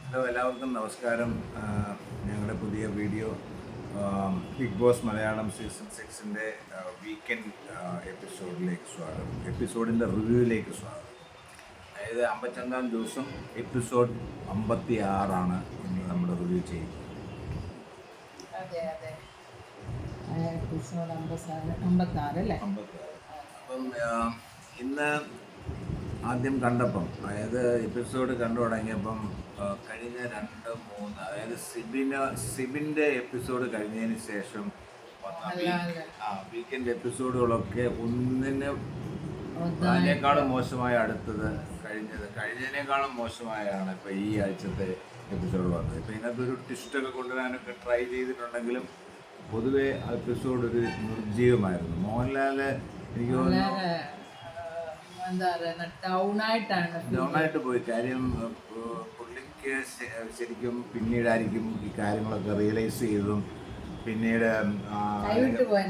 Hello, എല്ലാവർക്കും നമസ്കാരം. ഞങ്ങളുടെ പുതിയ video big boss Malayalam season 6-ൻ്റെ വീക്കെൻഡ് എപ്പിസോഡിലേക്ക് സ്വാഗതം. എപ്പിസോഡിൻ്റെ റിവ്യൂവിലേക്ക് സ്വാഗതം. അതായത് 52-ാം ദിവസം എപ്പിസോഡ് 56 ഇന്ന് നമ്മൾ റിവ്യൂ ചെയ്യുന്നത്. അതെ അതെ എപ്പിസോഡ് 56 അല്ലേ? 56. അപ്പം ഇന്ന് ആദ്യം കണ്ടപ്പം, അതായത് എപ്പിസോഡ് കണ്ടു തുടങ്ങിയപ്പം കഴിഞ്ഞ 2-3, അതായത് സിബിൻ്റെ എപ്പിസോഡ് കഴിഞ്ഞതിന് ശേഷം വീക്കെൻഡ് എപ്പിസോഡുകളൊക്കെ ഒന്നിന് അതിനേക്കാളും മോശമായ അടുത്തത് കഴിഞ്ഞതിനേക്കാളും മോശമായാണ് ഇപ്പോൾ ഈ ആഴ്ചത്തെ എപ്പിസോഡ് വന്നത്. ഇപ്പോൾ ഇതിനകത്തൊരു ട്വിസ്റ്റൊക്കെ കൊണ്ടുവരാനൊക്കെ ട്രൈ ചെയ്തിട്ടുണ്ടെങ്കിലും പൊതുവെ എപ്പിസോഡ് ഒരു നിർജ്ജീവമായിരുന്നു. മോഹൻലാൽ എനിക്ക് തോന്നുന്നു ഡൗണായിട്ട് പോയി. കാര്യം പുള്ളിക്ക് ശരിക്കും പിന്നീടായിരിക്കും ഈ കാര്യങ്ങളൊക്കെ റിയലൈസ് ചെയ്തതും പിന്നീട്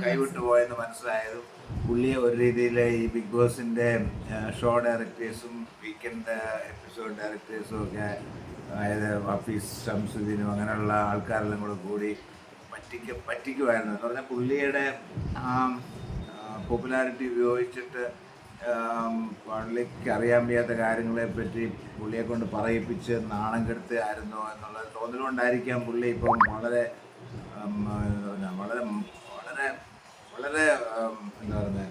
കൈവിട്ടു പോയെന്ന് മനസ്സിലായതും പുള്ളിയെ ഒരു രീതിയിൽ ഈ ബിഗ് ബോസിൻ്റെ ഷോ ഡയറക്ടേഴ്സും വീക്കെൻഡ് എപ്പിസോഡ് ഡയറക്ടേഴ്സും ഒക്കെ, അതായത് ഹഫീസ് ഷംസുദ്ദീനും അങ്ങനെയുള്ള ആൾക്കാരെല്ലാം കൂടി പറ്റിക്കുമായിരുന്നു എന്ന് പറഞ്ഞാൽ പുള്ളിയുടെ പോപ്പുലാരിറ്റി ഉപയോഗിച്ചിട്ട് പുള്ളിക്ക് അറിയാൻ വയ്യാത്ത കാര്യങ്ങളെ പറ്റി പുള്ളിയെ കൊണ്ട് പറയിപ്പിച്ച് നാണം കെടുത്തുകയായിരുന്നോ എന്നുള്ള തോന്നലുകൊണ്ടായിരിക്കാം പുള്ളി ഇപ്പം വളരെ വളരെ വളരെ വളരെ എന്താ പറയുന്നത്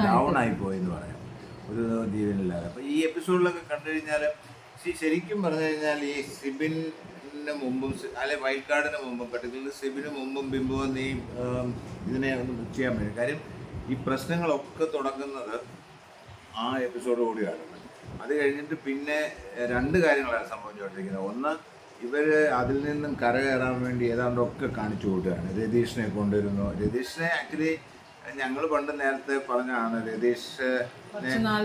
ഡൗണായി പോയെന്ന് പറയാം, ഒരു ജീവനില്ലാതെ. അപ്പോൾ ഈ എപ്പിസോഡിലൊക്കെ കണ്ടു കഴിഞ്ഞാൽ ശരിക്കും പറഞ്ഞു കഴിഞ്ഞാൽ ഈ സിബിന് മുമ്പും അല്ലെ വൈൽഡ് കാർഡിന് മുമ്പും, പർട്ടിക്കുലർ സിബിന് മുമ്പും ബിംബുവും നീ ഇതിനെ ഒന്ന് ചെയ്യാൻ പറ്റും. കാര്യം ഈ പ്രശ്നങ്ങളൊക്കെ തുടങ്ങുന്നത് ആ എപ്പിസോഡ് കൂടിയാണ്. അത് കഴിഞ്ഞിട്ട് പിന്നെ 2 കാര്യങ്ങളാണ് സംഭവിച്ചുകൊണ്ടിരിക്കുന്നത്. ഒന്ന്, ഇവർ അതിൽ നിന്നും കരകയറാൻ വേണ്ടി ഏതാണ്ടൊക്കെ കാണിച്ചു കൂട്ടുകയാണ്. രതീഷിനെ കൊണ്ടുവരുന്നു. രതീഷിനെ ആക്ച്വലി ഞങ്ങൾ പണ്ട് നേരത്തെ പറഞ്ഞാണ് രതീഷിനെ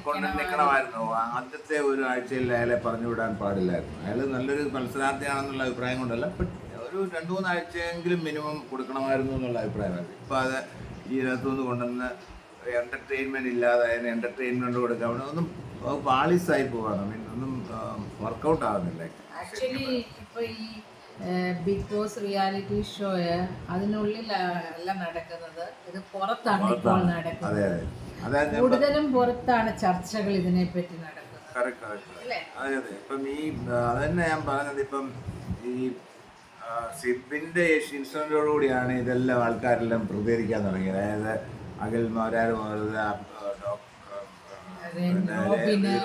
കൊണ്ട് നിൽക്കണമായിരുന്നു. ആദ്യത്തെ ഒരു ആഴ്ചയിൽ അയാളെ പറഞ്ഞു വിടാൻ പാടില്ലായിരുന്നു. അയാൾ നല്ലൊരു മത്സരാർത്ഥിയാണെന്നുള്ള അഭിപ്രായം കൊണ്ടല്ല, ബട്ട് ഒരു 2-3 ആഴ്ചയെങ്കിലും മിനിമം കൊടുക്കണമായിരുന്നു എന്നുള്ള അഭിപ്രായമായിരുന്നു. ഇപ്പോൾ അത് ഈ ഇതിനകത്തുനിന്ന് കൊണ്ടുവന്ന് എൻ്റർടൈൻമെൻറ്റ് ഇല്ലാതെ അതിന് എൻ്റർടൈൻമെൻറ്റ് കൊടുക്കാൻ അവിടെ ഒന്നും പാളിസായി പോവാണ്. ഒന്നും വർക്കൗട്ട് ആകുന്നില്ല. ആക്ച്വലി ഇപ്പോൾ ഈ ബിഗ് ബോസ് റിയാലിറ്റി ഷോയെ അതിനുള്ളിൽ അല്ല നടക്കുന്നത്, ഇത് പുറത്താണ് ഇപ്പോൾ നടക്കുന്നത്. കൂടുതലും പുറത്താണ് ചർച്ചകൾ ഇതിനെപ്പറ്റി നടക്കുന്നത്. അതെ അതെ. ഇപ്പം ഈ അതന്നെ ഞാൻ പറഞ്ഞത്. ഇപ്പം ഈ സിബിൻ്റെ ഇൻസിഡൻറ്റോടുകൂടിയാണ് ഇതെല്ലാം ആൾക്കാരെല്ലാം പ്രതികരിക്കാൻ തുടങ്ങിയത്. അതായത് അഖിൽമാരാർ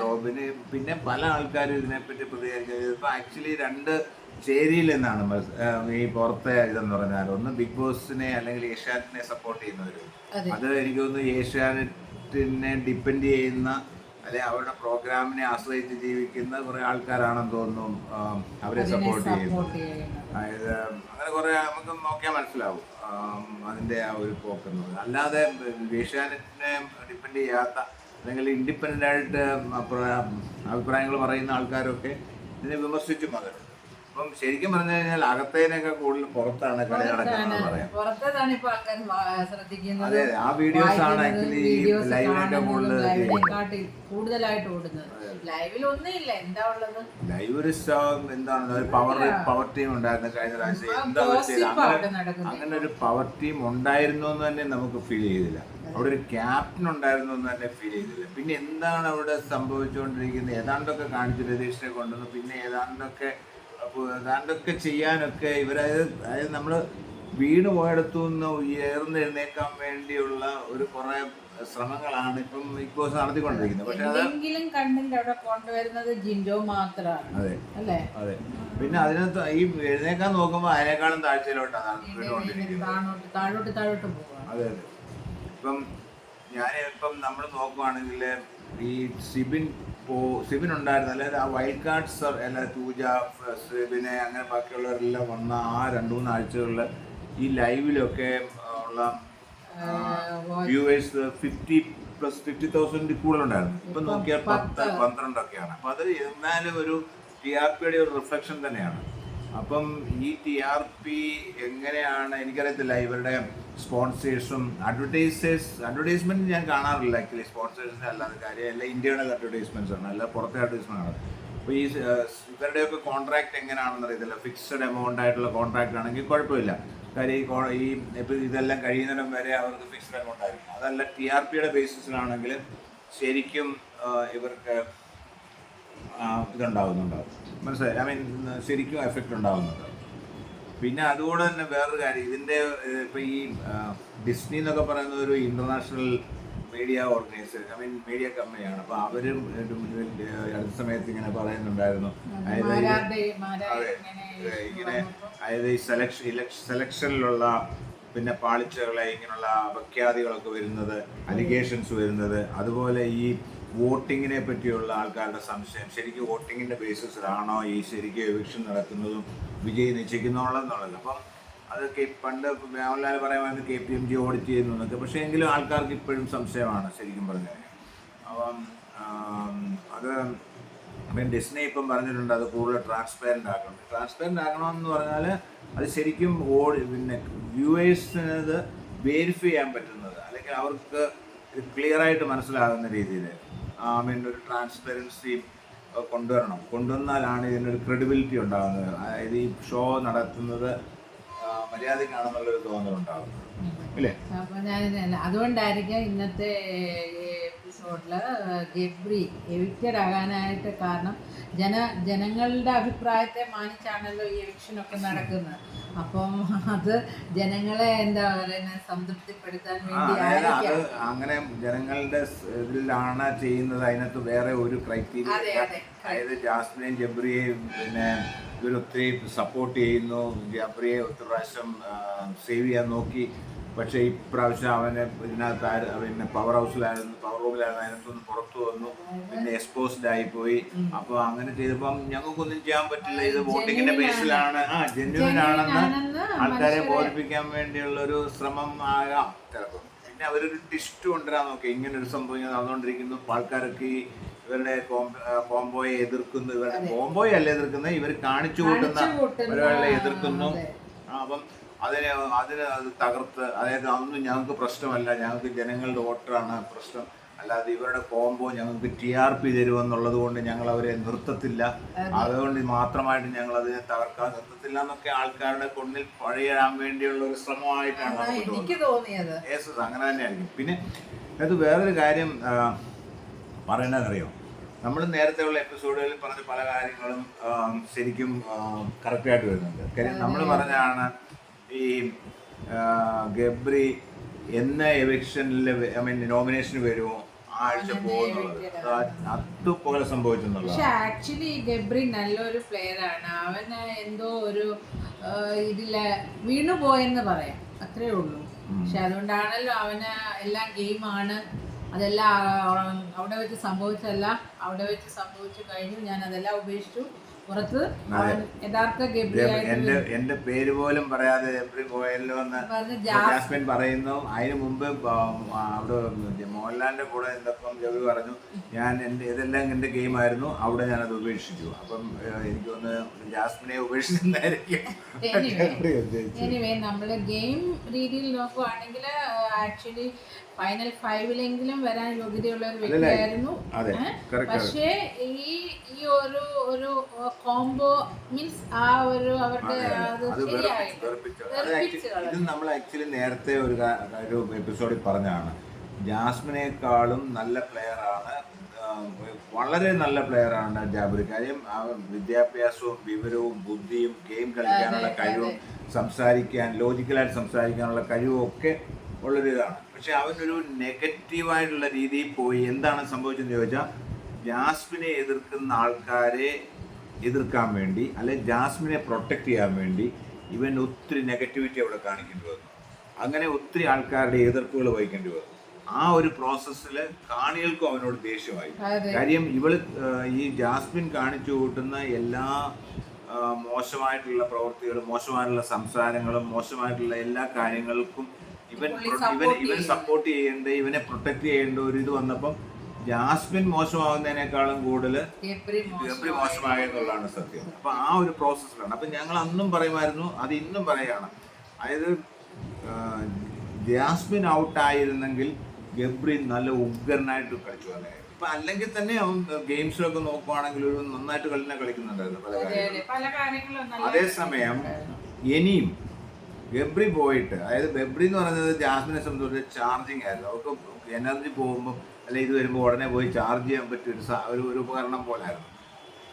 റോബിന് പിന്നെ പല ആൾക്കാരും ഇതിനെപ്പറ്റി പ്രതികരിച്ചത്. ഇപ്പം ആക്ച്വലി 2 ചേരിയിൽ നിന്നാണ് ഈ പുറത്തെ ഇതെന്ന് പറഞ്ഞാൽ, ഒന്ന് ബിഗ് ബോസിനെ അല്ലെങ്കിൽ ഏഷ്യാനെറ്റിനെ സപ്പോർട്ട് ചെയ്യുന്നവർ, അത് എനിക്ക് തോന്നുന്നു ഏഷ്യാനെറ്റിനെ ഡിപ്പെൻഡ് ചെയ്യുന്ന അല്ലെ അവരുടെ പ്രോഗ്രാമിനെ ആശ്രയിച്ച് ജീവിക്കുന്ന കുറേ ആൾക്കാരാണെന്ന് തോന്നുന്നു അവരെ സപ്പോർട്ട് ചെയ്യുന്നത്. അതായത് അങ്ങനെ കുറേ നമുക്ക് നോക്കിയാൽ മനസ്സിലാവും അതിൻ്റെ ആ ഒരു പോക്കുന്നത്. അല്ലാതെ ഏഷ്യാനെറ്റിനെ ഡിപ്പെൻഡ് ചെയ്യാത്ത അല്ലെങ്കിൽ ഇൻഡിപെൻഡൻ്റ് ആയിട്ട് അഭിപ്രായങ്ങൾ പറയുന്ന ആൾക്കാരൊക്കെ ഇതിനെ വിമർശിച്ചു മകരുണ്ട്. അപ്പം ശരിക്കും പറഞ്ഞു കഴിഞ്ഞാൽ അകത്തേനൊക്കെ കൂടുതൽ പുറത്താണ് കളി നടക്കുന്നത് പറയാം. അതെ, ആ വീഡിയോസ് ആണ് ആക്ച്വലി ലൈവിനൊക്കെ കൂടുതലായിട്ട് ഓടുന്നത്. ലൈവ് ഒരു എന്താണ് പവർ ടീം ഉണ്ടായിരുന്നു കഴിഞ്ഞ പ്രാവശ്യം. എന്താ അങ്ങനെ ഒരു പവർ ടീം ഉണ്ടായിരുന്നു എന്ന് തന്നെ നമുക്ക് ഫീൽ ചെയ്തില്ല. അവിടെ ഒരു ക്യാപ്റ്റൻ ഉണ്ടായിരുന്നു എന്ന് തന്നെ ഫീൽ ചെയ്തില്ല. പിന്നെ എന്താണ് അവിടെ സംഭവിച്ചുകൊണ്ടിരിക്കുന്നത്? ഏതാണ്ടൊക്കെ കാണിച്ചു രതീഷിനെ കൊണ്ടുവന്നു. പിന്നെ ഏതാണ്ടൊക്കെ ചെയ്യാനൊക്കെ അതായത് നമ്മൾ വീണ് പോയടത്തു നിന്ന് ഉയർന്നെഴുന്നേക്കാൻ വേണ്ടിയുള്ള ഒരു കുറെ ശ്രമങ്ങളാണ് ഇപ്പം ബിഗ് ബോസ് നടത്തിക്കൊണ്ടിരിക്കുന്നത്. പക്ഷെ അവിടെ കൊണ്ടുവരുന്നത് ജിൻഡോ മാത്രമാണ്. അതെ അതെ. പിന്നെ അതിനകത്ത് ഈ എഴുന്നേക്കാൻ നോക്കുമ്പോൾ അതിനേക്കാളും താഴ്ചയിലോട്ടാണ് താഴോട്ട് പോകുക. അതെ അതെ. ഇപ്പം ഇപ്പം നമ്മൾ നോക്കുവാണെങ്കിൽ ഈ സിബിൻ ഉണ്ടായിരുന്നു, അതായത് ആ വൈൽഡ് കാർഡ്സ് എല്ലാ പൂജ സിബിനെ അങ്ങനെ ബാക്കിയുള്ളവരെല്ലാം വന്ന ആ 2-3 ആഴ്ചകളിൽ ഈ ലൈവിലൊക്കെ ഉള്ള വ്യൂവേഴ്സ് 50,000 കൂടുതലുണ്ടായിരുന്നു. ഇപ്പം നോക്കിയാൽ 10-12 അപ്പം അത് എന്നാലും ഒരു TRPയുടെ ഒരു റിഫ്ലക്ഷൻ തന്നെയാണ്. അപ്പം ഈ TRP എങ്ങനെയാണ് എനിക്കറിയത്തില്ല. ഇവരുടെ സ്പോൺസേഴ്സും അഡ്വർടൈസ്മെന്റ് ഞാൻ കാണാറില്ല ആക്ച്വലി. സ്പോൺസേഴ്സിന്റെ അല്ലാതെ കാര്യം എല്ലാം ഇന്ത്യയുടെ അഡ്വർടൈസ്മെന്റ്സ് ആണ്, അല്ല പുറത്തെ അഡ്വർടൈസ്മെന്റ് ആണ്. അപ്പോൾ ഈ ഇവരുടെയൊക്കെ കോൺട്രാക്ട് എങ്ങനെയാണെന്ന് അറിയത്തില്ല. ഫിക്സഡ് എമൗണ്ട് ആയിട്ടുള്ള കോൺട്രാക്ട് ആണെങ്കിൽ കുഴപ്പമില്ല. കാര്യം ഈ ഇപ്പോൾ ഇതെല്ലാം കഴിയുന്നിടം വരെ അവർക്ക് ഫിക്സഡ് എമൗണ്ട് ആയിരിക്കും. അതല്ല TRPയുടെ ബേസിസിലാണെങ്കിൽ ശരിക്കും ഇവർക്ക് ഇതുണ്ടാവുന്നുണ്ടാവും, മനസ്സിലായി? ഐ മീൻ ശരിക്കും എഫക്റ്റ് ഉണ്ടാവുന്നുണ്ട്. പിന്നെ അതുകൂടെ തന്നെ വേറൊരു കാര്യം, ഇതിൻ്റെ ഇപ്പോൾ ഈ ഡിസ്നി എന്നൊക്കെ പറയുന്നത് ഒരു international media organisation, I mean media കമ്പനിയാണ്. അപ്പോൾ അവരും അടുത്ത സമയത്ത് ഇങ്ങനെ പറയുന്നുണ്ടായിരുന്നു, ഇങ്ങനെ അതായത് ഈ സെലക്ഷനിലുള്ള പിന്നെ പാളിച്ചകളെ ഇങ്ങനെയുള്ള അപഖ്യാതികളൊക്കെ വരുന്നത്, അലിഗേഷൻസ് വരുന്നത്, അതുപോലെ ഈ വോട്ടിങ്ങിനെ പറ്റിയുള്ള ആൾക്കാരുടെ സംശയം, ശരിക്കും വോട്ടിങ്ങിൻ്റെ ബേസിസിലാണോ ഈ ശരിക്കും എവിക്ഷൻ നടക്കുന്നതും വിജയി നിശ്ചയിക്കുന്നുള്ളതെന്നുള്ളത്. അപ്പം അതൊക്കെ പണ്ട് മോഹൻലാൽ പറയുന്നത് KPMG ഓഡിറ്റ് ചെയ്യുന്നു എന്നൊക്കെ, പക്ഷേ എങ്കിലും ആൾക്കാർക്ക് ഇപ്പോഴും സംശയമാണ് ശരിക്കും പറഞ്ഞാൽ. അപ്പം അത് ഡിസ്നി ഇപ്പം പറഞ്ഞിട്ടുണ്ട് അത് കൂടുതൽ ട്രാൻസ്പെറൻ്റ് ആക്കണം. ട്രാൻസ്പെറൻ്റ് ആക്കണമെന്ന് പറഞ്ഞാൽ അത് ശരിക്കും പിന്നെ വ്യൂവേഴ്സിന് അത് വെരിഫൈ ചെയ്യാൻ പറ്റുന്നത്, അല്ലെങ്കിൽ അവർക്ക് ക്ലിയറായിട്ട് മനസ്സിലാകുന്ന രീതിയിൽ ഒരു ട്രാൻസ്പെറൻസി കൊണ്ടുവന്നാലാണ് ഇതിനൊരു ക്രെഡിബിലിറ്റി ഉണ്ടാകുന്നത്. അതായത് ഈ ഷോ നടത്തുന്നത് മര്യാദക്കാണെന്നുള്ളൊരു തോന്നലുണ്ടാകുന്നത്, ഇല്ലേ? അപ്പോൾ ഞാൻ അതുകൊണ്ടായിരിക്കും ഇന്നത്തെ എപ്പിസോഡിൽ ഗബ്രി എവിക്റ്റഡ് ആകാനായിട്ട് കാരണം ജനങ്ങളുടെ അഭിപ്രായത്തെ മാനിച്ചാണല്ലോ ഈ എവിക്ഷനൊക്കെ നടക്കുന്നത്. അപ്പം അത് ജനങ്ങളെ എന്താ പറയുന്നത് സംതൃപ്തിപ്പെടുത്താൻ വേണ്ടി അങ്ങനെ ജനങ്ങളുടെ ഇതിലാണ് ചെയ്യുന്നത്. അതിനകത്ത് വേറെ ഒരു ക്രൈറ്റീരിയ, അതായത് ജാസ്മിനെയും ജബ്രിയെയും പിന്നെ ഇവരൊത്തിരി സപ്പോർട്ട് ചെയ്യുന്നു. ജബ്രിയെ ഒത്തിരി പ്രാവശ്യം സേവ് ചെയ്യാൻ നോക്കി, പക്ഷേ ഇപ്രാവശ്യം അവനെ ഇതിനകത്ത് പിന്നെ പവർ റൂമിലായിരുന്നു, അതിനകത്തൊന്ന് പുറത്തു വന്നു, പിന്നെ എക്സ്പോസ്ഡ് ആയിപ്പോയി. അപ്പോൾ അങ്ങനെ ചെയ്തപ്പം ഞങ്ങൾക്കൊന്നും ചെയ്യാൻ പറ്റില്ല, ഇത് വോട്ടിങ്ങിന്റെ ബേസിലാണ്, ജെന്യുവൻ ആണെന്ന് ആൾക്കാരെ ബോധിപ്പിക്കാൻ വേണ്ടിയുള്ളൊരു ശ്രമം ആകാം ചിലപ്പോൾ. പിന്നെ അവരൊരു ടിസ്റ്റ് കൊണ്ടുവരാൻ നോക്കി, ഇങ്ങനൊരു സംഭവം നടന്നുകൊണ്ടിരിക്കുന്നു, ആൾക്കാരൊക്കെ ഇവരുടെ കോംബോയെ എതിർക്കുന്നു, ഇവരുടെ കോംബോയെ അല്ല എതിർക്കുന്നത്, ഇവർ കാണിച്ചു കൂട്ടുന്ന ഒരാളെ എതിർക്കുന്നു. അപ്പം അതിനെ അത് തകർത്ത്, അതായത് അതൊന്നും ഞങ്ങൾക്ക് പ്രശ്നമല്ല, ഞങ്ങൾക്ക് ജനങ്ങളുടെ വോട്ടറാണ് പ്രശ്നം, അല്ലാതെ ഇവരുടെ കോംബോ ഞങ്ങൾക്ക് TRP തരുമെന്നുള്ളത് കൊണ്ട് ഞങ്ങൾ അവരെ നിർത്തത്തില്ല, അതുകൊണ്ട് മാത്രമായിട്ട് ഞങ്ങൾ അതിനെ തകർക്കാൻ നിർത്തത്തില്ല എന്നൊക്കെ ആൾക്കാരുടെ കൊണ്ടിൽ പഴയാൻ വേണ്ടിയുള്ള ഒരു ശ്രമമായിട്ടാണ് നമുക്ക് തോന്നിയത്. യേസ്, അങ്ങനെ തന്നെയായിരിക്കും. പിന്നെ അത് വേറൊരു കാര്യം പറയേണ്ടതറിയോ, നമ്മൾ നേരത്തെ ഉള്ള എപ്പിസോഡുകളിൽ പറഞ്ഞ പല കാര്യങ്ങളും ശരിക്കും കറക്റ്റായിട്ട് വരുന്നുണ്ട്. കാര്യം നമ്മൾ പറഞ്ഞാണ് ഈ ഗബ്രി എന്ന എവിക്ഷനിൽ നോമിനേഷന് വരുമോ ആഴ്ച പോകുന്നുള്ളത്, അതുപോലെ സംഭവിച്ചെന്നുള്ളത്. പക്ഷെ ആക്ച്വലി ഗബ്രി നല്ലൊരു പ്ലെയർ ആണ്. അവന് എന്തോ ഒരു ഇതില് വീണുപോയെന്ന് പറയാം, അത്രേ ഉള്ളൂ. പക്ഷെ അതുകൊണ്ടാണല്ലോ അവന് എല്ലാം ഗെയിമാണ്, അതെല്ലാം അവിടെ വെച്ച് സംഭവിച്ചല്ല, അവിടെ വെച്ച് സംഭവിച്ചു കഴിഞ്ഞു, ഞാൻ അതെല്ലാം ഉപേക്ഷിച്ചു, പുറത്ത് യഥാർത്ഥ ഗബ്രി എന്റെ പേര് പോലും പറയാതെ ഗബ്രി പോയല്ലോ എന്ന് ജാസ്മിൻ പറയുന്നു. അതിന് മുമ്പ് അവിടെ മോഹൻലാലിന്റെ കൂടെ എന്തൊക്കെ ഗബ്രി പറഞ്ഞു, ഞാൻ ഇതെല്ലാം എന്റെ ഗെയിമായിരുന്നു, അവിടെ ഞാനത് ഉപേക്ഷിച്ചു. അപ്പം എനിക്ക് തോന്നുന്നു ജാസ്മിനെ ഉപേക്ഷിച്ചിട്ടുണ്ടായിരിക്കും. എനിവേ നമ്മള് ഗെയിം രീതിയിൽ നോക്കുവാണെങ്കിൽ ആക്ച്വലി ഫൈനൽ 5-ലെങ്കിലും വരാൻ യോഗ്യതയുള്ള ഒരു വ്യക്തിയായിരുന്നു. പക്ഷേ ഈ ഒരു കോംബോ മീൻസ് ആ ഒരു അവരുടെ ഇത് നമ്മൾ ആക്ച്വലി നേരത്തെ ഒരു എപ്പിസോഡിൽ പറഞ്ഞാണ്, ജാസ്മിനേക്കാളും നല്ല പ്ലെയറാണ്, വളരെ നല്ല പ്ലെയറാണ് ജാബിർ. കാര്യം വിദ്യാഭ്യാസവും വിവരവും ബുദ്ധിയും ഗെയിം കളിക്കാനുള്ള കഴിവും സംസാരിക്കാൻ ലോജിക്കലായിട്ട് സംസാരിക്കാനുള്ള കഴിവും ഒക്കെ ഉള്ളൊരു ഇതാണ്. പക്ഷെ അവനൊരു നെഗറ്റീവായിട്ടുള്ള രീതിയിൽ പോയി. എന്താണ് സംഭവിച്ചതെന്ന് ചോദിച്ചാൽ, ജാസ്മിനെ എതിർക്കുന്ന ആൾക്കാരെ എതിർക്കാൻ വേണ്ടി, അല്ലെങ്കിൽ ജാസ്മിനെ പ്രൊട്ടക്റ്റ് ചെയ്യാൻ വേണ്ടി ഇവൻ ഒത്തിരി നെഗറ്റിവിറ്റി അവിടെ കാണിക്കേണ്ടി വന്നു. അങ്ങനെ ഒത്തിരി ആൾക്കാരുടെ എതിർപ്പുകൾ വഹിക്കേണ്ടി വന്നു. ആ ഒരു പ്രോസസ്സിൽ കാണികൾക്കും അവനോട് ദേഷ്യമായി. കാര്യം ഈ ജാസ്മിൻ കാണിച്ചു കൂട്ടുന്ന എല്ലാ മോശമായിട്ടുള്ള പ്രവൃത്തികളും മോശമായിട്ടുള്ള സംസാരങ്ങളും മോശമായിട്ടുള്ള എല്ലാ കാര്യങ്ങൾക്കും ഇവൻ സപ്പോർട്ട് ചെയ്യേണ്ട, ഇവനെ പ്രൊട്ടക്ട് ചെയ്യേണ്ട ഒരു ഇത് വന്നപ്പം ജാസ്മിൻ മോശമാകുന്നതിനേക്കാളും കൂടുതൽ ഗബ്രി മോശമായെന്നുള്ളതാണ് സത്യം. അപ്പൊ ആ ഒരു പ്രോസസ്സിലാണ്. അപ്പൊ ഞങ്ങൾ അന്നും പറയുമായിരുന്നു, അത് ഇന്നും പറയുകയാണ്, അതായത് ജാസ്മിൻ ഔട്ടായിരുന്നെങ്കിൽ ഗബ്രി നല്ല ഉഗ്രനായിട്ട് കളിച്ചു വന്നേ. അപ്പൊ അല്ലെങ്കിൽ തന്നെ അവൻ ഗെയിംസിലൊക്കെ നോക്കുവാണെങ്കിൽ ഒരു നന്നായിട്ട് കളിക്കുന്നുണ്ടായിരുന്നു പല കാര്യങ്ങളും. അതേസമയം ഇനിയും ഗബ്രി പോയിട്ട്, അതായത് ഗബ്രി എന്ന് പറയുന്നത് ജാസ്മിനെ സംബന്ധിച്ച് ചാർജിങ് ആയിരുന്നു. അവർക്ക് എനർജി പോകുമ്പോൾ അല്ലെങ്കിൽ ഇത് വരുമ്പോൾ ഉടനെ പോയി ചാർജ് ചെയ്യാൻ പറ്റിയ ഒരു ഉപകരണം പോലായിരുന്നു.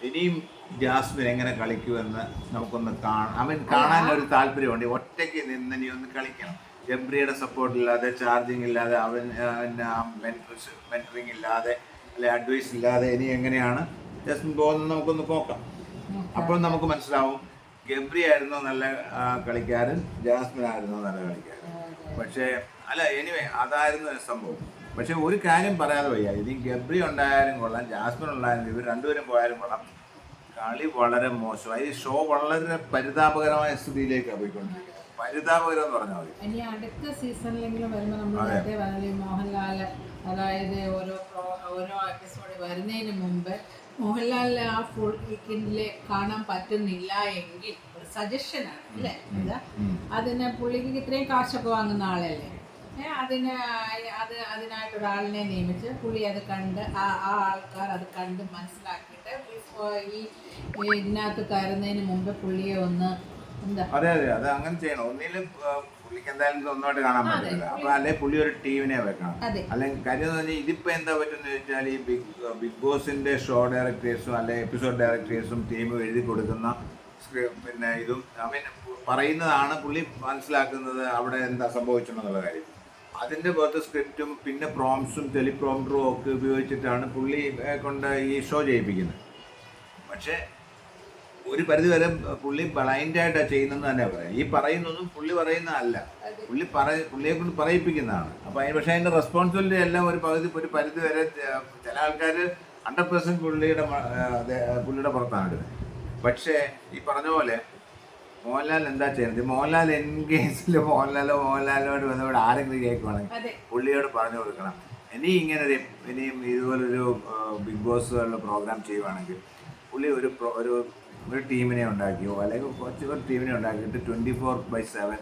ഇനിയും ജാസ്മിൻ എങ്ങനെ കളിക്കുമെന്ന് നമുക്കൊന്ന് കാണാൻ ഒരു താല്പര്യമുണ്ട്. ഒറ്റയ്ക്ക് നിന്ന് ഇനി ഒന്ന് കളിക്കണം. ഗബ്രിയുടെ സപ്പോർട്ട് ഇല്ലാതെ, ചാർജിങ് ഇല്ലാതെ, മെന്ററിങ് ഇല്ലാതെ, അല്ലെ അഡ്വൈസ് ഇല്ലാതെ ഇനി എങ്ങനെയാണ് ജാസ്മിൻ പോകുന്നത് നമുക്കൊന്ന് നോക്കാം. അപ്പോൾ നമുക്ക് മനസ്സിലാവും ഗബ്രി ആയിരുന്നോ നല്ല കളിക്കാരൻ, ജാസ്മിൻ ആയിരുന്നോ നല്ല കളിക്കാരൻ. പക്ഷേ അല്ല, എനിവേ അതായിരുന്നു സംഭവം. പക്ഷെ ഒരു കാര്യം പറയാതെ വയ്യ, ഇനി ഗബ്രി ഉണ്ടായാലും കൊള്ളാം, ജാസ്മിൻ ഉണ്ടായാലും, ഇവർ രണ്ടുപേരും പോയാലും കൊള്ളാം, കളി വളരെ മോശമായി. ഈ ഷോ വളരെ പരിതാപകരമായ സ്ഥിതിയിലേക്കാണ് പോയിക്കൊണ്ടിരിക്കുന്നത്. പരിതാപകരം എന്ന് പറഞ്ഞാൽ മതി. ഇനി അടുത്ത സീസണിലെങ്കിലും വരുമ്പോൾ നമ്മൾ നേരത്തെ പറഞ്ഞ മോഹൻലാൽ, അതായത് ഓരോ എപ്പിസോഡ് വരുന്നതിന് മുമ്പ് മോഹൻലാലിനെ ആ ഫുൾ വീക്കെൻഡില് കാണാൻ പറ്റുന്നില്ല എങ്കിൽ ഒരു സജഷനാണ് അല്ലേ, അതിന് പുള്ളിക്ക് ഇത്രയും കാശൊക്കെ വാങ്ങുന്ന ആളല്ലേ, അതിനായിട്ടൊരാളിനെ നിയമിച്ച് പുള്ളി അത് കണ്ട് ആ ആൾക്കാർ അത് കണ്ട് മനസ്സിലാക്കിയിട്ട് ഈ ഇതിനകത്ത് കയറുന്നതിന് മുമ്പ് പുള്ളിയെ ഒന്ന് എന്താ. അതെ അത് അങ്ങനെ ചെയ്യണം. ഒന്നിലും പുള്ളിക്ക് എന്തായാലും ഒന്നുമായിട്ട് കാണാൻ പറ്റില്ല. അപ്പൊ അല്ലെ പുള്ളി ഒരു ടീമിനെ വെക്കണം. അല്ലെങ്കിൽ കാര്യം എന്ന് പറഞ്ഞാൽ ഇതിപ്പോ എന്താ പറ്റുന്ന വെച്ചാൽ ഈ ബിഗ് ബോസിന്റെ ഷോ ഡയറക്ടേഴ്സും അല്ലെ എപ്പിസോഡ് ഡയറക്ടേഴ്സും ടീമും എഴുതി കൊടുക്കുന്ന പിന്നെ ഇതും പറയുന്നതാണ് പുള്ളി മനസ്സിലാക്കുന്നത് അവിടെ എന്താ സംഭവിച്ചെന്നുള്ള കാര്യം. അതിൻ്റെ പുറത്ത് സ്ക്രിപ്റ്റും പിന്നെ പ്രോംസും ടെലിപ്രോംറ്ററും ഒക്കെ ഉപയോഗിച്ചിട്ടാണ് പുള്ളി കൊണ്ട് ഈ ഷോ ചെയ്യിപ്പിക്കുന്നത്. പക്ഷേ ഒരു പരിധി വരെ പുള്ളി ബ്ലൈൻഡായിട്ടാണ് ചെയ്യുന്നതെന്ന് തന്നെ പറയാം. ഈ പറയുന്നതും പുള്ളി പറയുന്നതല്ല, പുള്ളിയെ കൊണ്ട് പറയിപ്പിക്കുന്നതാണ്. അപ്പോൾ പക്ഷേ അതിൻ്റെ റെസ്പോൺസിബിലിറ്റി എല്ലാം ഒരു പരിധി വരെ ചില ആൾക്കാർ 100% പുള്ളിയുടെ പുറത്താണ് ഇടുന്നത്. പക്ഷേ ഈ പറഞ്ഞ പോലെ മോഹൻലാൽ എന്താ ചെയ്യുന്നത്? മോഹൻലാൽ എൻഗേജിൽ മോഹൻലാലിനോട് വന്നവിടെ ആരെങ്കിലും കേൾക്കുവാണെങ്കിൽ പുള്ളിയോട് പറഞ്ഞു കൊടുക്കണം, ഇനിയും ഇതുപോലൊരു ബിഗ് ബോസ് പ്രോഗ്രാം ചെയ്യുവാണെങ്കിൽ പുള്ളി ഒരു ടീമിനെ ഉണ്ടാക്കിയോ അല്ലെങ്കിൽ ഒരു ടീമിനെ ഉണ്ടാക്കിയിട്ട് 24/7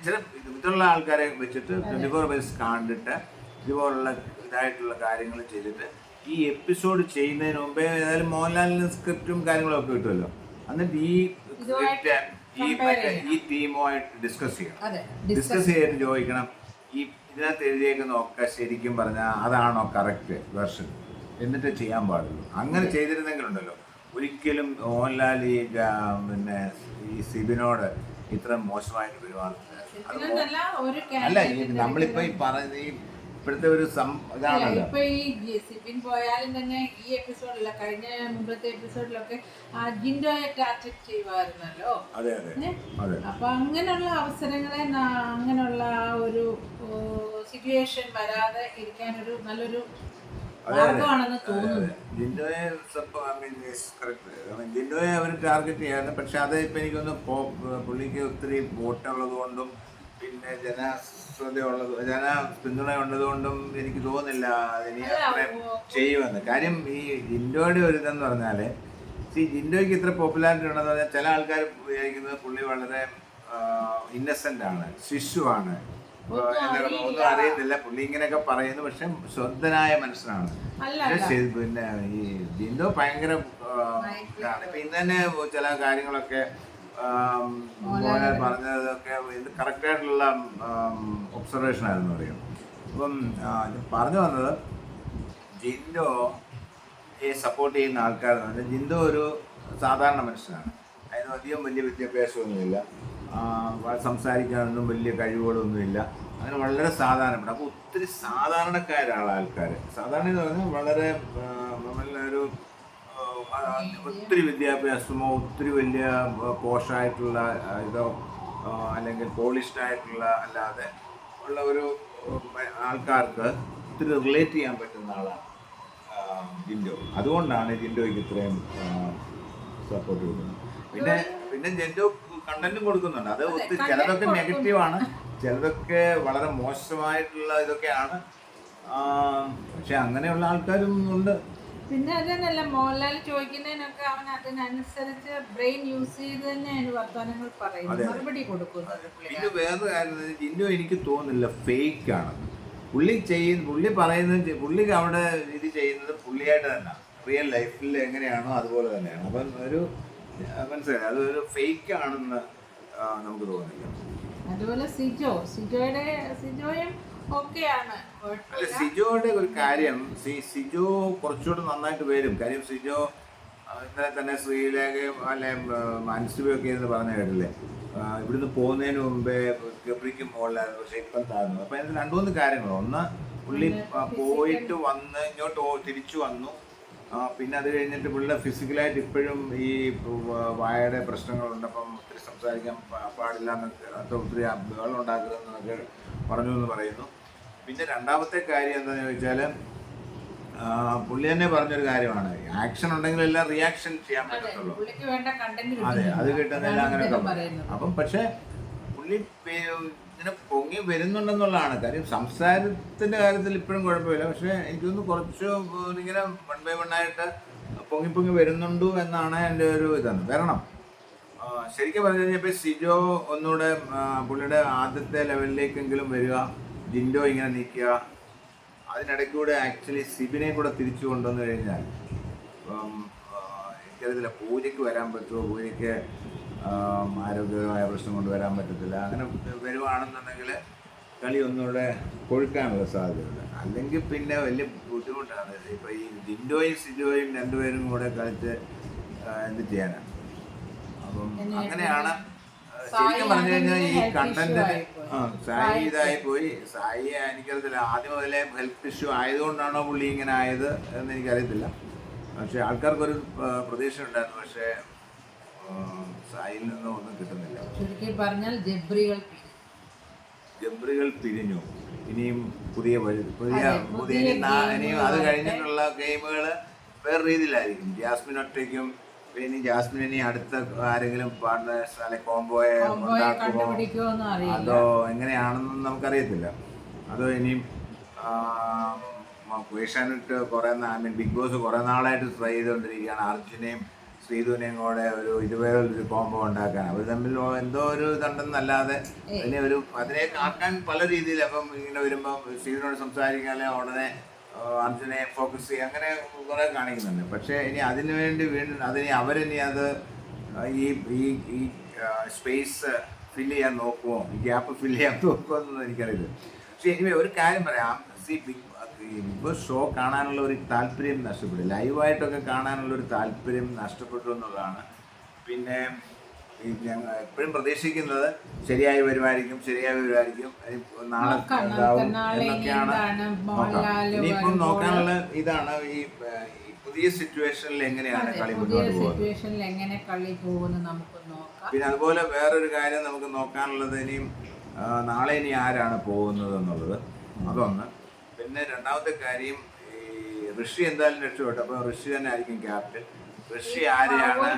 ചില ഇതുള്ള ആൾക്കാരെ വെച്ചിട്ട് 24/7 കണ്ടിട്ട് ഇതുപോലുള്ള ഇതായിട്ടുള്ള കാര്യങ്ങൾ ചെയ്തിട്ട് ഈ എപ്പിസോഡ് ചെയ്യുന്നതിന് മുമ്പേ ഏതായാലും മോഹൻലാലിന് സ്ക്രിപ്റ്റും കാര്യങ്ങളൊക്കെ കിട്ടുമല്ലോ, എന്നിട്ട് ഈ ടീമുമായിട്ട് ഡിസ്കസ് ചെയ്തിട്ട് ചോദിക്കണം, ഈ ഇതിനകത്ത് എഴുതിയേക്കുന്നതൊക്കെ ശരിക്കും പറഞ്ഞാൽ അതാണോ കറക്റ്റ് വെർഷൻ, എന്നിട്ട് ചെയ്യാൻ പാടുള്ളൂ. അങ്ങനെ ചെയ്തിരുന്നെങ്കിലുണ്ടല്ലോ ഒരിക്കലും മോഹൻലാൽ പിന്നെ ഈ സിബിനോട് ഇത്ര മോശമായിട്ട് പെരുമാറുന്നത് അല്ല. നമ്മളിപ്പോ ഈ പറയുന്ന ഈ ഇപ്പോഴത്തെ ഒരു ഇതാണല്ലോ. ഇപ്പൊ ഈ സിബിൻ പോയാലും തന്നെ ഈ എപ്പിസോഡില്ല, കഴിഞ്ഞ മുമ്പത്തെ എപ്പിസോഡിലൊക്കെ ജിൻഡോയെ ടാർഗറ്റ് ചെയ്യുമായിരുന്നല്ലോ. അപ്പൊ അങ്ങനെയുള്ള അവസരങ്ങളെ അങ്ങനെയുള്ള ഒരു സിറ്റുവേഷൻ വരാതെ ഇരിക്കാൻ ഒരു നല്ലൊരു മാർഗമാണെന്ന് തോന്നുന്നു. ജിൻഡോയെ അവർ ടാർഗറ്റ് ചെയ്യാറുണ്ട്. പക്ഷെ അത് ഇപ്പൊ എനിക്കൊന്ന് പുള്ളിക്ക് ഒത്തിരി വോട്ടുള്ളത് കൊണ്ടും പിന്നെ ജന പിന്തുണ ഉള്ളതുകൊണ്ടും എനിക്ക് തോന്നുന്നില്ല ഇനി അത്രയും ചെയ്യുമെന്ന്. കാര്യം ഈ ജിൻഡോയുടെ ഒരു ഇതെന്ന് പറഞ്ഞാല് ജിൻഡോയ്ക്ക് ഇത്ര പോപ്പുലാരിറ്റി ഉണ്ടെന്ന് പറഞ്ഞാൽ ചില ആൾക്കാർ വിചാരിക്കുന്നത് പുള്ളി വളരെ ഇന്നസെന്റ് ആണ്, ശിശുവാണ്, ഒന്നും അറിയുന്നില്ല, പുള്ളി ഇങ്ങനെയൊക്കെ പറയുന്നു. പക്ഷെ ശ്രദ്ധനായ മനുഷ്യനാണ്. പിന്നെ ഈ ജിൻഡോ ഭയങ്കര ഇപ്പൊ ഇന്ന് തന്നെ ചില കാര്യങ്ങളൊക്കെ പറഞ്ഞതൊക്കെ ഇത് കറക്റ്റായിട്ടുള്ള ഒബ്സർവേഷൻ ആയിരുന്നു അറിയാം. അപ്പം പറഞ്ഞു വന്നത് ജിൻഡോ സപ്പോർട്ട് ചെയ്യുന്ന ആൾക്കാരെന്ന് പറഞ്ഞാൽ ജിൻഡോ ഒരു സാധാരണ മനുഷ്യനാണ്. അതിന് അധികം വലിയ വിദ്യാഭ്യാസമൊന്നുമില്ല, സംസാരിക്കാനൊന്നും വലിയ കഴിവുകളൊന്നുമില്ല, അങ്ങനെ വളരെ സാധാരണപ്പെട്ട. അപ്പോൾ ഒത്തിരി സാധാരണക്കാരാണ് ആൾക്കാർ. സാധാരണ എന്ന് പറഞ്ഞാൽ വളരെ ഒരു ഒത്തിരി വിദ്യാഭ്യാസമോ ഒത്തിരി വലിയ പോഷായിട്ടുള്ള ഇതോ അല്ലെങ്കിൽ പോളിഷ്ഡ് ആയിട്ടുള്ള അല്ലാതെ ഉള്ള ഒരു ആൾക്കാർക്ക് ഒത്തിരി റിലേറ്റ് ചെയ്യാൻ പറ്റുന്ന ആളാണ് ജിൻഡോ. അതുകൊണ്ടാണ് ജിൻഡോയ്ക്ക് ഇത്രയും സപ്പോർട്ട് കൊടുക്കുന്നത്. പിന്നെ ജിൻഡോ കണ്ടന്റും കൊടുക്കുന്നുണ്ട്. അത് ഒത്തിരി ചിലതൊക്കെ നെഗറ്റീവാണ്, ചിലതൊക്കെ വളരെ മോശമായിട്ടുള്ള ഇതൊക്കെയാണ്. പക്ഷെ അങ്ങനെയുള്ള ആൾക്കാരും ഉണ്ട്. പിന്നെ അതന്നല്ല, മോഹൻലാൽ ചോദിക്കുന്നതിനൊക്കെ അവൻ അതിനനുസരിച്ച് ബ്രെയിൻ യൂസ് ചെയ്ത് തന്നെയാണ് വർത്തമാനങ്ങൾ പറയുന്നത്, മറുപടി കൊടുക്കുന്നത്. പിന്നെ വേറൊരു കാര്യം ജിൻഡോ എനിക്ക് തോന്നുന്നില്ല ഫേക്ക് ആണ്. പുള്ളി പറയുന്നത് പുള്ളിക്ക് അവിടെ ഇത് ചെയ്യുന്നത് പുള്ളിയായിട്ട് തന്നെ റിയൽ ലൈഫിൽ എങ്ങനെയാണോ അതുപോലെ തന്നെയാണ്. അപ്പം ഒരു മനസ്സിലായി അതൊരു ഫേക്ക് ആണെന്ന് നമുക്ക് തോന്നുന്നില്ല. അതുപോലെ സിജോയും ഓക്കെയാണ്. അല്ല, സിജോയുടെ ഒരു കാര്യം, സിജോ കുറച്ചുകൂടെ നന്നായിട്ട് വരും. കാര്യം സിജോ ഇന്നലെ തന്നെ ശ്രീലേഖയും അല്ലെ മനസ്സിലൊക്കെ എന്ന് പറഞ്ഞ കേട്ടില്ലേ, ഇവിടുന്ന് പോകുന്നതിന് മുമ്പേ ഗബ്രിക്ക് മുകളിലായിരുന്നു, പക്ഷെ ഇപ്പം താഴ്ന്നു. അപ്പം അതിന് 2-3 കാര്യങ്ങൾ. ഒന്ന്, പുള്ളി പോയിട്ട് വന്ന് ഇങ്ങോട്ട് തിരിച്ചു വന്നു. പിന്നെ അത് കഴിഞ്ഞിട്ട് പുള്ളിയുടെ ഫിസിക്കലായിട്ട് ഇപ്പോഴും ഈ വായയുടെ പ്രശ്നങ്ങളുണ്ട്. അപ്പം ഒത്തിരി സംസാരിക്കാൻ പാടില്ല എന്നൊക്കെ, ഒത്തിരി ബഹളം ഉണ്ടാക്കരുതെന്നൊക്കെ പറഞ്ഞു എന്ന് പറയുന്നു. പിന്നെ രണ്ടാമത്തെ കാര്യം എന്താണെന്ന് ചോദിച്ചാൽ, പുള്ളി തന്നെ പറഞ്ഞൊരു കാര്യമാണ്, ആക്ഷൻ ഉണ്ടെങ്കിൽ എല്ലാം റിയാക്ഷൻ ചെയ്യാൻ പറ്റത്തുള്ളൂ. അതെ, അത് കിട്ടുന്നില്ല അങ്ങനെയൊക്കെ. അപ്പം പക്ഷെ പുള്ളി ഇങ്ങനെ പൊങ്ങി വരുന്നുണ്ടെന്നുള്ളതാണ് കാര്യം. സംസാരത്തിന്റെ കാര്യത്തിൽ ഇപ്പോഴും കുഴപ്പമില്ല, പക്ഷെ എനിക്കൊന്ന് കുറച്ച് ഇങ്ങനെ 1 by 1 ആയിട്ട് പൊങ്ങി വരുന്നുണ്ടു എന്നാണ് എൻ്റെ ഒരു ഇതാണ്. വരണം. ശരിക്കും പറഞ്ഞു കഴിഞ്ഞപ്പോൾ സിജോ ഒന്നുകൂടെ പുള്ളിയുടെ ആദ്യത്തെ ലെവലിലേക്കെങ്കിലും വരിക, ജിൻഡോ ഇങ്ങനെ നിൽക്കുക, അതിനിടയ്ക്കൂടെ ആക്ച്വലി സിബിനെ കൂടെ തിരിച്ചു കൊണ്ടുവന്നു കഴിഞ്ഞാൽ, എനിക്കറിയത്തില്ല പൂജയ്ക്ക് വരാൻ പറ്റുമോ, പൂജയ്ക്ക് ആരോഗ്യമായ പ്രശ്നം കൊണ്ട് വരാൻ പറ്റത്തില്ല. അങ്ങനെ വരുവാണെന്നുണ്ടെങ്കിൽ കളി ഒന്നുകൂടെ കൊഴുക്കാനുള്ള സാധ്യതയുണ്ട്. അല്ലെങ്കിൽ പിന്നെ വലിയ ബുദ്ധിമുട്ടാണ്. ഇപ്പം ഈ ജിൻഡോയും സിജോയും 2 പേരും കൂടെ കളിച്ച് എന്ത് ചെയ്യാനാണ്. അപ്പം അങ്ങനെയാണ് ശരിക്കും പറഞ്ഞു കഴിഞ്ഞാൽ ഈ കണ്ടന്റിന് സായി ഇതായി പോയി. സായി എനിക്കറിയത്തില്ല ആദ്യം മുതലേ ഹെൽത്ത് ഇഷ്യൂ ആയതുകൊണ്ടാണോ പുള്ളി ഇങ്ങനെ ആയത് എന്ന് എനിക്കറിയത്തില്ല. പക്ഷെ ആൾക്കാർക്കൊരു പ്രതീക്ഷ ഉണ്ടായിരുന്നു. പക്ഷേ സായിൽ നിന്നും ഒന്നും കിട്ടുന്നില്ല. ചുരുക്കി പറഞ്ഞാൽ ജബ്രികൾ പിരിഞ്ഞു. ഇനിയും പുതിയ ഇനിയും അത് കഴിഞ്ഞിട്ടുള്ള ഗെയിമുകൾ വേറെ രീതിയിലായിരിക്കും. ജാസ്മിൻ ഒറ്റയ്ക്കും, ഇനി ജാസ്മിൻ ഇനി അടുത്ത ആരെങ്കിലും പാർട്ട്നേഴ്സ് അല്ലെങ്കിൽ കോംബോയെ ഉണ്ടാക്കുമോ അതോ എങ്ങനെയാണെന്നും നമുക്കറിയത്തില്ല. അതോ ഇനിയും ഏഷ്യാനെറ്റ് ബിഗ് ബോസ് കുറേ നാളായിട്ട് ട്രൈ ചെയ്തുകൊണ്ടിരിക്കുകയാണ് അർജുനെയും ശ്രീധുവിനെയും കൂടെ ഇതുവരെ കോംബോ ഉണ്ടാക്കാൻ. അവർ തമ്മിൽ എന്തോ ഒരു ഇതുണ്ടെന്നല്ലാതെ അതിനെ ആക്കാൻ പല രീതിയിൽ. അപ്പം ഇങ്ങനെ വരുമ്പോൾ ശ്രീധുവിനോട് സംസാരിക്കാതെ ഉടനെ അർജുനെ ഫോക്കസ് ചെയ്യുക, അങ്ങനെ കുറേ കാണിക്കുന്നുണ്ട്. പക്ഷേ ഇനി അതിനു വേണ്ടി വീണ്ടും അവരിനി അത് ഈ സ്പേസ് ഫില്ല് ചെയ്യാൻ നോക്കുമോ, ഈ ഗ്യാപ്പ് ഫില്ല് ചെയ്യാൻ നോക്കുമോ എന്നൊന്നും എനിക്കറിയില്ല. പക്ഷേ ഇനി ഒരു കാര്യം പറയാം, ബിഗ് ബോസ് ഷോ കാണാനുള്ള ഒരു താല്പര്യം നഷ്ടപ്പെട്ടു, ലൈവായിട്ടൊക്കെ കാണാനുള്ള ഒരു താല്പര്യം നഷ്ടപ്പെട്ടു എന്നുള്ളതാണ്. പിന്നെ ഞങ്ങൾ എപ്പോഴും പ്രതീക്ഷിക്കുന്നത് ശരിയായി വരുമായിരിക്കും നാളെ ഉണ്ടാവും എന്നൊക്കെയാണ് നോക്കാം. ഇനിയിപ്പം നോക്കാനുള്ള ഇതാണ് ഈ പുതിയ സിറ്റുവേഷനിൽ എങ്ങനെയാണ് കളി മുന്നോട്ട് പോകുന്നത്. പിന്നെ അതുപോലെ വേറൊരു കാര്യം നമുക്ക് നോക്കാനുള്ളത്, ഇനിയും നാളെ ഇനി ആരാണ് പോകുന്നത് എന്നുള്ളത്, അതൊന്ന്. പിന്നെ രണ്ടാമത്തെ കാര്യം, ഈ ഋഷി എന്തായാലും രക്ഷപ്പെട്ടു. അപ്പോൾ ഋഷി തന്നെ ആയിരിക്കും ക്യാപ്റ്റൻ. ഋഷി ആരെയാണ്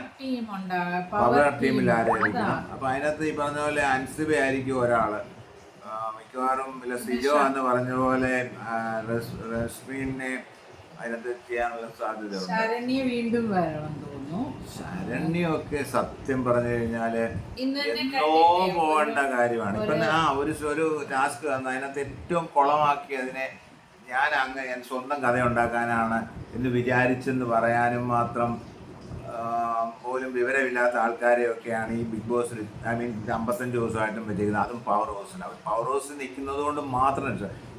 പവർ ടീമിൽ ആരായിരിക്കണം. അപ്പൊ അതിനകത്ത് ഈ പറഞ്ഞ പോലെ അൻസിബ ആയിരിക്കും ഒരാള്, മിക്കവാറും സിജോ എന്ന് പറഞ്ഞ പോലെ റസ്മീനെ അതിനകത്ത് ചെയ്യാനുള്ള സാധ്യതയുണ്ട്. ശരണ്യൊക്കെ സത്യം പറഞ്ഞു കഴിഞ്ഞാല് എന്തോ പോകേണ്ട കാര്യമാണ്. ഇപ്പൊ ഒരു ടാസ്ക് തന്നു, അതിനകത്ത് ഏറ്റവും കുളമാക്കി അതിനെ ഞാൻ സ്വന്തം കഥ ഉണ്ടാക്കാനാണ് എന്ന് വിചാരിച്ചെന്ന് പറയാനും മാത്രം പോലും വിവരമില്ലാത്ത ആൾക്കാരെയൊക്കെയാണ് ഈ ബിഗ് ബോസിൽ 55 ദിവസമായിട്ടും വെച്ചിരിക്കുന്നത്. അതും പവർ ഹൗസിന്. അവർ പവർ ഹൗസിൽ നിൽക്കുന്നത് കൊണ്ട് മാത്രം.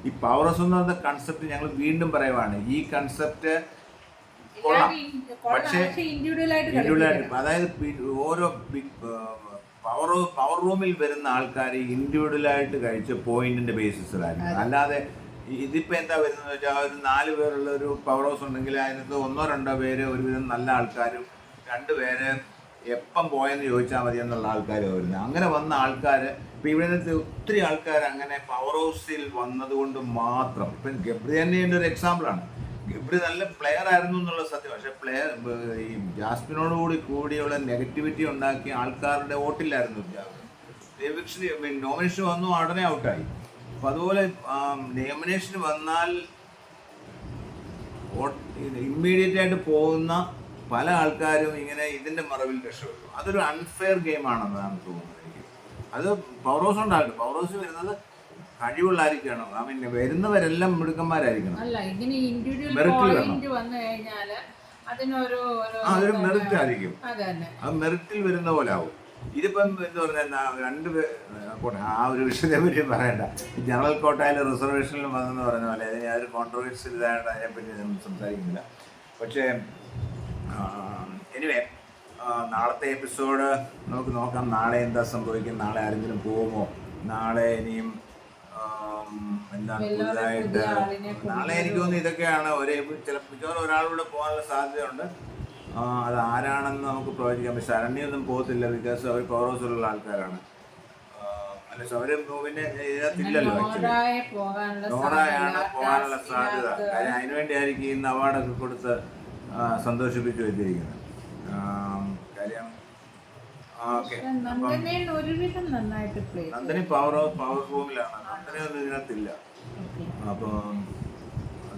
ഈ പവർ ഹൗസ് എന്ന് പറയുന്ന കൺസെപ്റ്റ് ഞങ്ങൾ വീണ്ടും പറയുവാണ്, ഈ കൺസെപ്റ്റ് കൊള്ളാം. പക്ഷേ ഇൻഡിവിജ്വലായിട്ട്, അതായത് ഓരോ പവർ റൂമിൽ വരുന്ന ആൾക്കാർ ഇൻഡിവിജ്വലായിട്ട് കഴിച്ച പോയിന്റിന്റെ ബേസിസിലായിരുന്നു. അല്ലാതെ ഇതിപ്പോൾ എന്താ വരുന്നത് വെച്ചാൽ, ഒരു 4 പേരുള്ള ഒരു പവർ ഹൗസ് ഉണ്ടെങ്കിൽ അതിനകത്ത് 1-2 പേര് ഒരുവിധം നല്ല ആൾക്കാരും 2 പേര് എപ്പം പോയെന്ന് ചോദിച്ചാൽ മതി എന്നുള്ള ആൾക്കാർ വരുന്നത്. അങ്ങനെ വന്ന ആൾക്കാർ ഇപ്പം ഇവിടെ ഒത്തിരി ആൾക്കാർ അങ്ങനെ പവർ ഹൗസിൽ വന്നതുകൊണ്ട് മാത്രം. ഇപ്പം ഗബ്രി തന്നെ ഒരു എക്സാമ്പിളാണ്. ഗബ്രി നല്ല പ്ലെയർ ആയിരുന്നു എന്നുള്ള സത്യം. പക്ഷേ ഈ ജാസ്മിനോട് കൂടിയുള്ള നെഗറ്റിവിറ്റി ഉണ്ടാക്കിയ ആൾക്കാരുടെ വോട്ടില്ലായിരുന്നു. നോമിനേഷൻ വന്നു, ഉടനെ ഔട്ടായി. അപ്പം അതുപോലെ നോമിനേഷന് വന്നാൽ ഇമ്മീഡിയറ്റ് ആയിട്ട് പോകുന്ന പല ആൾക്കാരും ഇങ്ങനെ ഇതിൻ്റെ മറവിൽ രക്ഷപ്പെട്ടു. അതൊരു അൺഫെയർ ഗെയിമാണെന്നാണ് തോന്നുന്നത് എനിക്ക്. അത് പവർ ഹൗസ് ഉണ്ടാകട്ടെ, പവർ ഹൗസ് വരുന്നത് കഴിവുള്ളായിരിക്കണം. I mean വരുന്നവരെല്ലാം മിടുക്കന്മാരായിരിക്കണം. അല്ല, ഇങ്ങനെ ഇൻഡിവിജ്വൽ മെറിറ്റിൽ വേണം. പോയിന്റ് വന്നു കഴിഞ്ഞാൽ അതിനൊരു അതൊരു മെറിറ്റ് ആയിരിക്കും. അത് തന്നെ, അത് മെറിറ്റിൽ വരുന്ന പോലെ ആവും. ഇതിപ്പം എന്ന് പറഞ്ഞാൽ ആ ഒരു വിഷയത്തെ പറ്റി പറയണ്ട. ജനറൽ കോട്ടയിൽ റിസർവേഷനിലും വന്നെന്ന് പറഞ്ഞ പോലെ അതിന് ഒരു കോൺട്രവേഴ്സ്യൽ ഇതായിട്ട് അതിനെപ്പറ്റി നമ്മൾ സംസാരിക്കുന്നില്ല. പക്ഷേ എനിവേ നാളത്തെ എപ്പിസോഡ് നമുക്ക് നോക്കാം. നാളെ എന്താ സംഭവിക്കും, നാളെ ആരെങ്കിലും പോകുമോ, നാളെ ഇനിയും എന്താണ് പുതുതായിട്ട്. നാളെ എനിക്ക് തോന്നുന്നു ഇതൊക്കെയാണ് ചിലപ്പോൾ ഒരാളൂടെ പോകാനുള്ള സാധ്യതയുണ്ട്. അത് ആരാണെന്ന് നമുക്ക് പ്രവചിക്കാം. പക്ഷെ ശരണ്യൊന്നും പോകത്തില്ല, ബിക്കോസ് അവർ പവർ ഹൗസിലുള്ള ആൾക്കാരാണ്. അല്ല, അവർ പിന്നെ ഇതിനകത്തില്ലല്ലോ. ആക്ച്വലി നോറയാണ് പോകാനുള്ള സാധ്യത. കാര്യം അതിനുവേണ്ടി ആയിരിക്കും ഇന്ന് അവാർഡൊക്കെ കൊടുത്ത് സന്തോഷിപ്പിച്ച് വെച്ചിരിക്കുന്നത്. കാര്യം നന്ദനി പവർ റൂമിലാണ്. നന്ദനി ഒന്നും ഇതിനകത്തില്ല. അപ്പോൾ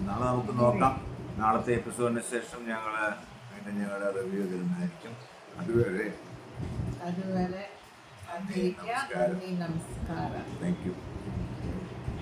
നാളെ നമുക്ക് നോക്കാം. നാളത്തെ എപ്പിസോഡിന് ശേഷം ഞങ്ങളുടെ റിവ്യൂ തരുന്നതായിരിക്കും. അതുവരെ നമസ്കാരം. Thank you.